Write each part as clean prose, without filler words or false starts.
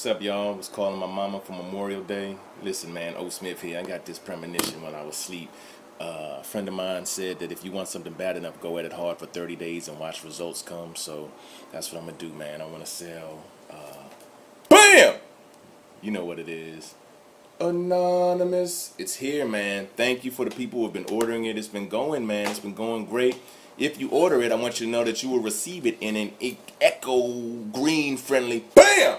What's up, y'all? Was calling my mama for Memorial Day. Listen, man, O. Smith here. I got this premonition when I was asleep. A friend of mine said that if you want something bad enough, go at it hard for 30 days and watch results come. So that's what I'm going to do, man. I want to sell, BAM! You know what it is. Anonymous. It's here, man. Thank you for the people who have been ordering it. It's been going, man. It's been going great. If you order it, I want you to know that you will receive it in an eco green friendly BAM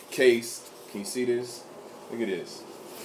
case. Can you see this? Look at this.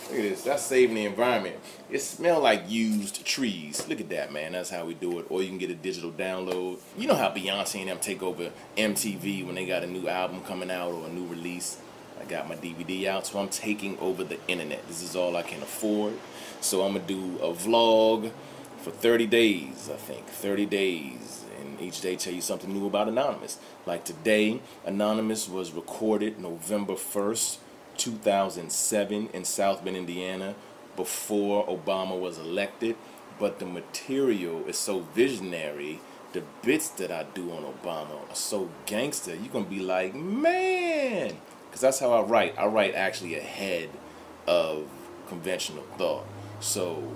Look at this. That's saving the environment. It smells like used trees. Look at that, man. That's how we do it. Or you can get a digital download. You know how Beyonce and them take over MTV when they got a new album coming out or a new release. I got my DVD out, so I'm taking over the internet. This is all I can afford. So I'm going to do a vlog for 30 days, I think. 30 days. And each day tell you something new about Anonymous. Like today, Anonymous was recorded November 1st, 2007 in South Bend, Indiana, before Obama was elected. But the material is so visionary. The bits that I do on Obama are so gangster. You're going to be like, man. Because that's how I write. I write actually ahead of conventional thought. So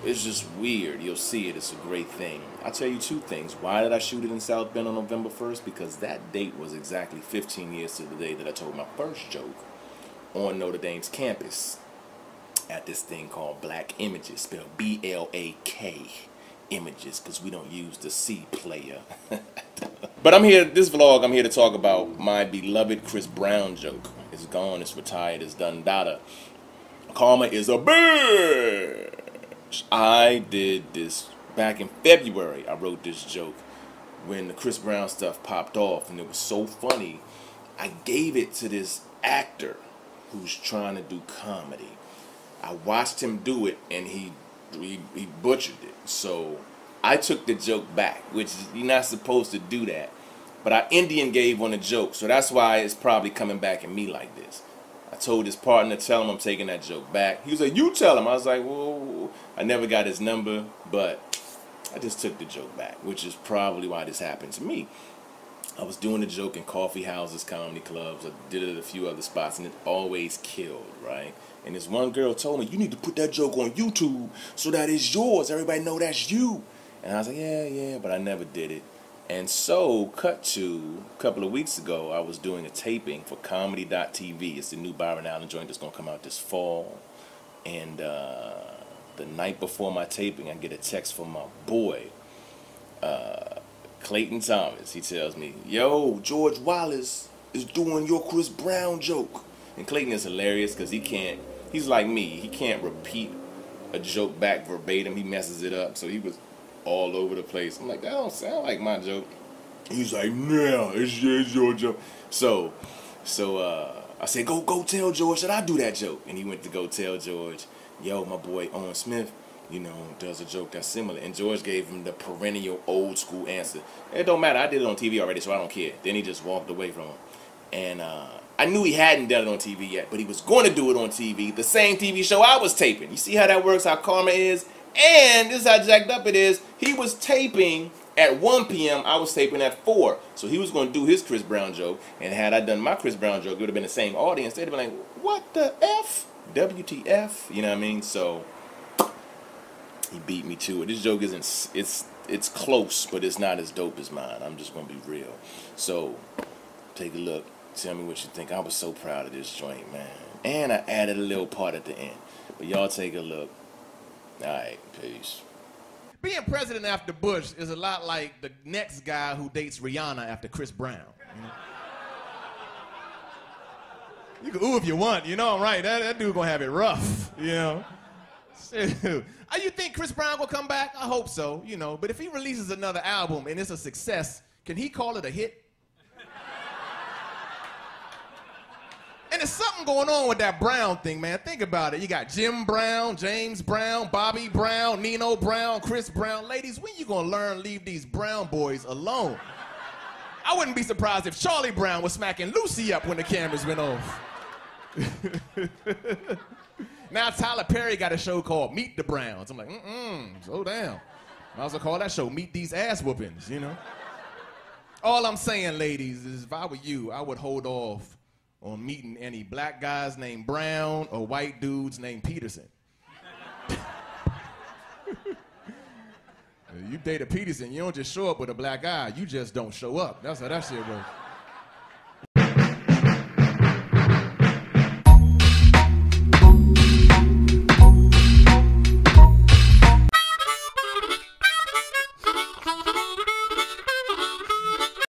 it's just weird. You'll see it. It's a great thing. I'll tell you two things. Why did I shoot it in South Bend on November 1st? Because that date was exactly 15 years to the day that I told my first joke on Notre Dame's campus at this thing called Black Images, spelled B-L-A-K Images, because we don't use the C player. But I'm here, this vlog, I'm here to talk about my beloved Chris Brown joke. It's gone, it's retired, it's done data. Karma is a bitch. I did this back in February. I wrote this joke when the Chris Brown stuff popped off, and it was so funny. I gave it to this actor who's trying to do comedy. I watched him do it, and he butchered it. So I took the joke back, which you're not supposed to do that. But I Indian gave on a joke, so that's why it's probably coming back at me like this. I told his partner, tell him I'm taking that joke back. He was like, you tell him. I was like, whoa. I never got his number, but I just took the joke back, which is probably why this happened to me. I was doing the joke in coffee houses, comedy clubs. I did it at a few other spots, and it always killed, right? And this one girl told me, you need to put that joke on YouTube so that it's yours. Everybody know that's you. And I was like, yeah, but I never did it. And so, cut to a couple of weeks ago, I was doing a taping for Comedy.tv. It's the new Byron Allen joint that's going to come out this fall. And the night before my taping, I get a text from my boy, Clayton Thomas. He tells me, yo, George Wallace is doing your Chris Brown joke. And Clayton is hilarious because he's like me. He can't repeat a joke back verbatim. He messes it up. So he was all over the place. I'm like, that don't sound like my joke. He's like, nah, it's your joke. So I said, go tell George that I do that joke. And he went to go tell George, yo, my boy Owen Smith, does a joke that's similar. And George gave him the perennial old school answer. It don't matter. I did it on TV already, so I don't care. Then he just walked away from him. And I knew he hadn't done it on TV yet, but he was going to do it on TV, the same TV show I was taping. You see how that works, how karma is? And this is how jacked up it is. He was taping at 1 p.m. I was taping at 4. So he was going to do his Chris Brown joke. And had I done my Chris Brown joke, it would have been the same audience. They'd have been like, what the F? WTF? You know what I mean? So he beat me to it. This joke isn't, it's close, but it's not as dope as mine. I'm just going to be real. So take a look. Tell me what you think. I was so proud of this joint, man. And I added a little part at the end. But y'all take a look. Alright, peace. Being president after Bush is a lot like the next guy who dates Rihanna after Chris Brown. You can ooh if you want, right? That dude gonna have it rough, You think Chris Brown gonna come back? I hope so, But if he releases another album and it's a success, can he call it a hit? And there's something going on with that Brown thing, man. Think about it. You got Jim Brown, James Brown, Bobby Brown, Nino Brown, Chris Brown. Ladies, when you gonna learn to leave these Brown boys alone? I wouldn't be surprised if Charlie Brown was smacking Lucy up when the cameras went off. Now Tyler Perry got a show called Meet the Browns. I'm like, slow down. Might as well call that show Meet These Ass Whoopings, All I'm saying, ladies, is if I were you, I would hold off on meeting any black guys named Brown or white dudes named Peterson. You date a Peterson, you don't just show up with a black eye, you just don't show up. That's how that shit works.